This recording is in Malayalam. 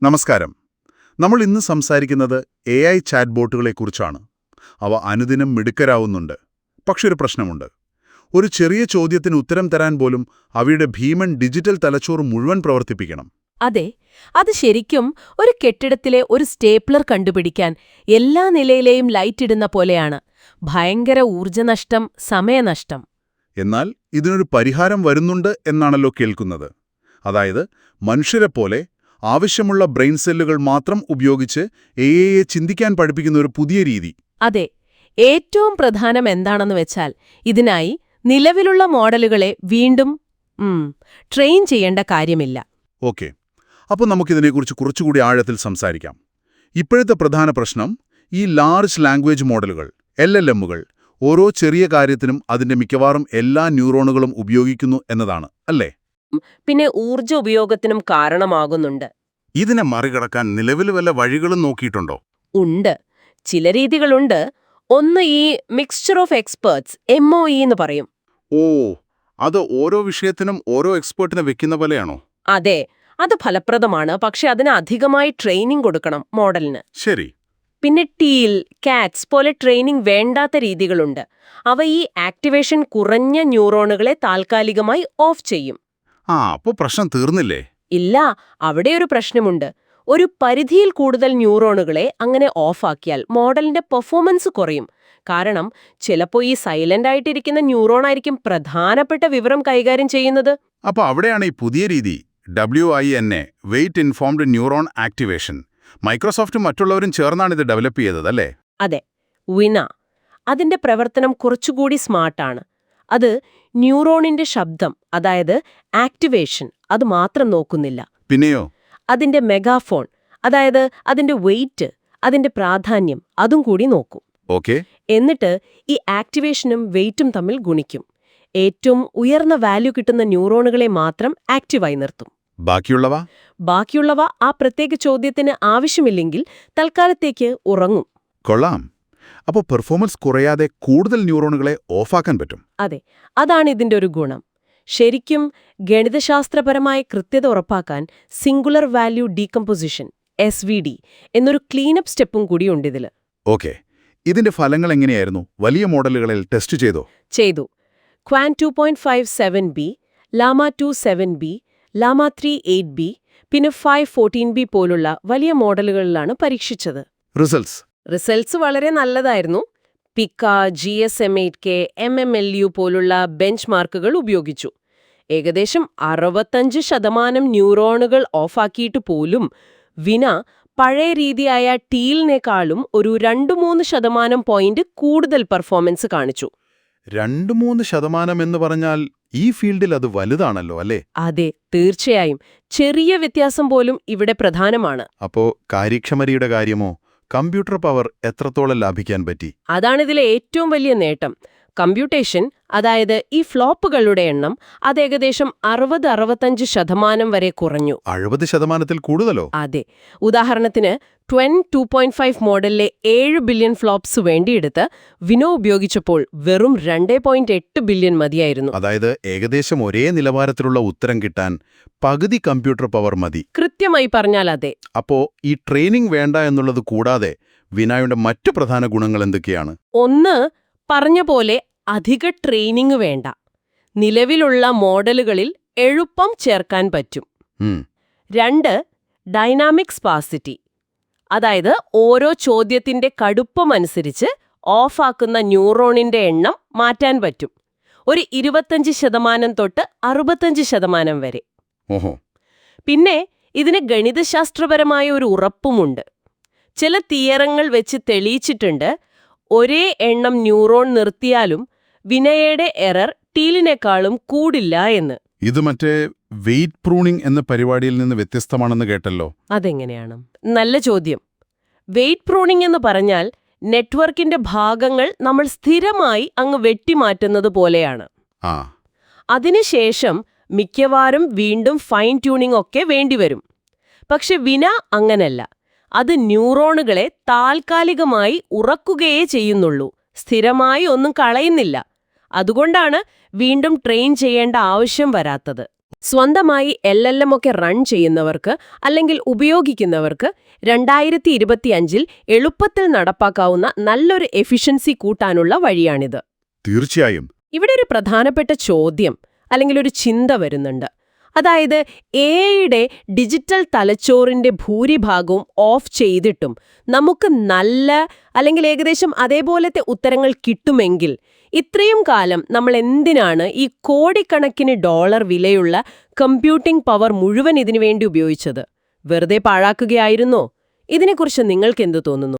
നമസ്കാരം. നമ്മൾ ഇന്ന് സംസാരിക്കുന്നത് AI ചാറ്റ് ബോട്ടുകളെക്കുറിച്ചാണ്. അവ അനുദിനം മിടുക്കരാവുന്നുണ്ട്. പക്ഷെ ഒരു പ്രശ്നമുണ്ട്. ഒരു ചെറിയ ചോദ്യത്തിന് ഉത്തരം തരാൻ പോലും അവയുടെ ഭീമൻ ഡിജിറ്റൽ തലച്ചോറ് മുഴുവൻ പ്രവർത്തിപ്പിക്കണം. അതെ, അത് ശരിക്കും ഒരു കെട്ടിടത്തിലെ ഒരു സ്റ്റേപ്ലർ കണ്ടുപിടിക്കാൻ എല്ലാ നിലയിലെയും ലൈറ്റിടുന്ന പോലെയാണ്. ഭയങ്കര ഊർജ്ജനഷ്ടം, സമയനഷ്ടം. എന്നാൽ ഇതിനൊരു പരിഹാരം വരുന്നുണ്ട് എന്നാണല്ലോ കേൾക്കുന്നത്. അതായത് മനുഷ്യരെപ്പോലെ ആവശ്യമുള്ള ബ്രെയിൻ സെല്ലുകൾ മാത്രം ഉപയോഗിച്ച് AIയെ ചിന്തിക്കാൻ പഠിപ്പിക്കുന്ന ഒരു പുതിയ രീതി. അതെ, ഏറ്റവും പ്രധാനം എന്താണെന്ന് വെച്ചാൽ ഇതിനായി നിലവിലുള്ള മോഡലുകളെ വീണ്ടും ട്രെയിൻ ചെയ്യേണ്ട കാര്യമില്ല. ഓക്കെ, അപ്പോൾ നമുക്കിതിനെക്കുറിച്ച് കുറച്ചുകൂടി ആഴത്തിൽ സംസാരിക്കാം. ഇപ്പോഴത്തെ പ്രധാന പ്രശ്നം ഈ ലാർജ് ലാംഗ്വേജ് മോഡലുകൾ LLMകൾ ഓരോ ചെറിയ കാര്യത്തിനും അതിന്റെ മിക്കവാറും എല്ലാ ന്യൂറോണുകളും ഉപയോഗിക്കുന്നു എന്നതാണ്, അല്ലേ? പിന്നെ ഊർജ്ജ ഉപയോഗത്തിനും കാരണമാകുന്നുണ്ട്. ഇതിനെ മറികടക്കാൻ നിലവിൽ വല്ല വഴികളും നോക്കിയിട്ടുണ്ടോ? ഉണ്ട്, ചില രീതികളുണ്ട്. ഒന്ന് ഈ മിക്സ്ചർ ഓഫ് എക്സ്പേർട്സ്, MOE എന്ന് പറയും. ഓ, അത് ഓരോ വിഷയത്തിനും ഓരോ എക്സ്പേർട്ടിനെ വെക്കുന്ന പോലെയാണോ? അതെ, അത് ഫലപ്രദമാണ്. പക്ഷെ അതിന് അധികമായി ട്രെയിനിങ് കൊടുക്കണം മോഡലിന്. ശരി. പിന്നെ ടീൽ, കാറ്റ്സ് പോലെ ട്രെയിനിങ് വേണ്ടാത്ത രീതികളുണ്ട്. അവ ഈ ആക്ടിവേഷൻ കുറഞ്ഞ ന്യൂറോണുകളെ താൽക്കാലികമായി ഓഫ് ചെയ്യും. അപ്പോൾ പ്രശ്നം തീർന്നില്ലേ? ഇല്ല, അവിടെ ഒരു പ്രശ്നമുണ്ട്. ഒരു പരിധിയിൽ കൂടുതൽ ന്യൂറോണുകളെ അങ്ങനെ ഓഫാക്കിയാൽ മോഡലിന്റെ പെർഫോമൻസ് കുറയും. കാരണം ചിലപ്പോൾ ഈ സൈലന്റ് ആയിട്ടിരിക്കുന്ന ന്യൂറോണായിരിക്കും പ്രധാനപ്പെട്ട വിവരം കൈകാര്യം ചെയ്യുന്നത്. അപ്പോൾ അവിടെയാണ് ഈ പുതിയ രീതി WINA, weight informed neuron activation. മൈക്രോസോഫ്റ്റും മറ്റുള്ളവരും ചേർന്നാണ് ഇത് ഡെവലപ്പ് ചെയ്തത്, അല്ലേ? അതെ, വിന. അതിന്റെ പ്രവർത്തനം കുറച്ചുകൂടി സ്മാർട്ടാണ്. അത് ന്യൂറോണിന്റെ ശബ്ദം, അതായത് ആക്ടിവേഷൻ, അത് മാത്രം നോക്കുന്നില്ല. പിന്നെയോ? അതിന്റെ മെഗാഫോൺ, അതായത് അതിന്റെ വെയിറ്റ്, അതിന്റെ പ്രാധാന്യം, അതും കൂടി നോക്കും. ഓക്കെ. എന്നിട്ട് ഈ ആക്ടിവേഷനും വെയിറ്റും തമ്മിൽ ഗുണിക്കും. ഏറ്റവും ഉയർന്ന വാല്യൂ കിട്ടുന്ന ന്യൂറോണുകളെ മാത്രം ആക്റ്റീവായി നിർത്തും. ബാക്കിയുള്ളവ ആ പ്രത്യേക ചോദ്യത്തിന് ആവശ്യമില്ലെങ്കിൽ തൽക്കാലത്തേക്ക് ഉറങ്ങും. കൊള്ളാം. അപ്പോൾ പെർഫോമൻസ് കുറയാതെ കൂടുതൽ ന്യൂറോണുകളെ ഓഫാക്കാൻ പറ്റും. അതെ, അതാണ് ഇതിന്റെ ഒരു ഗുണം. ശരിക്കും ഗണിതശാസ്ത്രപരമായ കൃത്യത ഉറപ്പാക്കാൻ സിംഗുലർ വാല്യൂ ഡീകമ്പോസിഷൻ SVD എന്നൊരു ക്ലീനപ്പ് സ്റ്റെപ്പും കൂടിയുണ്ടിതിൽ. ഓക്കെ, ഇതിന്റെ ഫലങ്ങൾ എങ്ങനെയായിരുന്നു? വലിയ മോഡലുകളിൽ ടെസ്റ്റ് ചെയ്തു. ക്വാൻ 2.57b, ലാമ 2.7b, ലാമ 3.8b, പിന്നെ 5.14b പോലുള്ള വലിയ മോഡലുകളിലാണ് പരീക്ഷിച്ചത്. റിസൾട്ട്സ് വളരെ നല്ലതായിരുന്നു. പിക്ക, GSM-8K, MMLU പോലുള്ള ബെഞ്ച് മാർക്കുകൾ ഉപയോഗിച്ചു. ഏകദേശം 65% ന്യൂറോണുകൾ ഓഫാക്കിയിട്ട് പോലും വിന പഴയ രീതിയായ ടീലിനേക്കാളും ഒരു 2-3% പോയിന്റ് കൂടുതൽ പെർഫോമൻസ് കാണിച്ചു. 2-3% എന്ന് പറഞ്ഞാൽ ഈ ഫീൽഡിൽ അത് വലുതാണല്ലോ, അല്ലേ? അതെ, തീർച്ചയായും. ചെറിയ വ്യത്യാസം പോലും ഇവിടെ പ്രധാനമാണ്. അപ്പോ കാര്യക്ഷമതയുടെ കാര്യമോ? കമ്പ്യൂട്ടർ പവർ എത്രത്തോളം ലാഭിക്കാൻ പറ്റി? അതാണിതിലെ ഏറ്റവും വലിയ നേട്ടം. കമ്പ്യൂട്ടേഷൻ, അതായത് ഈ ഫ്ലോപ്പുകളുടെ എണ്ണം, അത് ഏകദേശം 60-65% വരെ കുറഞ്ഞു. 60% കൂടുതലോ? അതെ. ഉദാഹരണത്തിന് ട്വെൻ 2.5 മോഡലിലെ 7 ബില്യൺ ഫ്ലോപ്സ് വേണ്ടിയെടുത്ത് വിനോ ഉപയോഗിച്ചപ്പോൾ വെറും 2.8 ബില്യൺ മതിയായിരുന്നു. അതായത് ഏകദേശം ഒരേ നിലവാരത്തിലുള്ള ഉത്തരം കിട്ടാൻ പകുതി കമ്പ്യൂട്ടർ പവർ മതി. കൃത്യമായി പറഞ്ഞാൽ അതെ. അപ്പോ ഈ ട്രെയിനിങ് വേണ്ട എന്നുള്ളത് കൂടാതെ വിനായുടെ മറ്റു പ്രധാന ഗുണങ്ങൾ എന്തൊക്കെയാണ്? ഒന്ന്, പറഞ്ഞ പോലെ അധിക ട്രെയിനിങ് വേണ്ട. നിലവിലുള്ള മോഡലുകളിൽ എളുപ്പം ചേർക്കാൻ പറ്റും. 2, ഡൈനാമിക് സ്പാസിറ്റി, അതായത് ഓരോ ചോദ്യത്തിന്റെ കടുപ്പമനുസരിച്ച് ഓഫാക്കുന്ന ന്യൂറോണിന്റെ എണ്ണം മാറ്റാൻ പറ്റും. ഒരു 25% തൊട്ട് 65% വരെ. പിന്നെ ഇതിന് ഗണിതശാസ്ത്രപരമായ ഒരു ഉറപ്പുമുണ്ട്. ചില തിയറങ്ങൾ വെച്ച് തെളിയിച്ചിട്ടുണ്ട്, ഒരേ എണ്ണം ന്യൂറോൺ നിർത്തിയാലും വിനയയുടെ എറർ ടീലിനേക്കാളും കൂടില്ല എന്ന്. ഇത് മറ്റേ വെയ്റ്റ് പ്രൂണിംഗ് എന്ന പരിപാടിയിൽ നിന്ന് വ്യത്യസ്തമാണെന്ന് കേട്ടല്ലോ. അതെങ്ങനെയാണ്? നല്ല ചോദ്യം. വെയ്റ്റ് പ്രൂണിംഗ് എന്ന് പറഞ്ഞാൽ നെറ്റ്വർക്കിന്റെ ഭാഗങ്ങൾ നമ്മൾ സ്ഥിരമായി അങ്ങ് വെട്ടിമാറ്റുന്നത് പോലെയാണ്. അതിനുശേഷം മിക്കവാറും വീണ്ടും ഫൈൻ ട്യൂണിംഗ് ഒക്കെ വേണ്ടിവരും. പക്ഷെ വിന അങ്ങനല്ല. അത് ന്യൂറോണുകളെ താൽക്കാലികമായി ഉറക്കുകയേ ചെയ്യുന്നുള്ളൂ, സ്ഥിരമായി ഒന്നും കളയുന്നില്ല. അതുകൊണ്ടാണ് വീണ്ടും ട്രെയിൻ ചെയ്യേണ്ട ആവശ്യം വരാത്തത്. സ്വന്തമായി LLM ഒക്കെ റൺ ചെയ്യുന്നവർക്ക് അല്ലെങ്കിൽ ഉപയോഗിക്കുന്നവർക്ക് 2025-ൽ എളുപ്പത്തിൽ നടപ്പാക്കാവുന്ന നല്ലൊരു എഫിഷ്യൻസി കൂട്ടാനുള്ള വഴിയാണിത്. തീർച്ചയായും. ഇവിടെ ഒരു പ്രധാനപ്പെട്ട ചോദ്യം അല്ലെങ്കിൽ ഒരു ചിന്ത വരുന്നുണ്ട്. അതായത് AI-യുടെ ഡിജിറ്റൽ തലച്ചോറിന്റെ ഭൂരിഭാഗവും ഓഫ് ചെയ്തിട്ടും നമുക്ക് നല്ല അല്ലെങ്കിൽ ഏകദേശം അതേപോലത്തെ ഉത്തരങ്ങൾ കിട്ടുമെങ്കിൽ ഇത്രയും കാലം നമ്മൾ എന്തിനാണ് ഈ കോടിക്കണക്കിന് ഡോളർ വിലയുള്ള കമ്പ്യൂട്ടിംഗ് പവർ മുഴുവൻ ഇതിനു വേണ്ടി ഉപയോഗിച്ചത്? വെറുതെ പാഴാക്കുകയായിരുന്നോ? ഇതിനെക്കുറിച്ച് നിങ്ങൾക്ക് എന്ത് തോന്നുന്നു?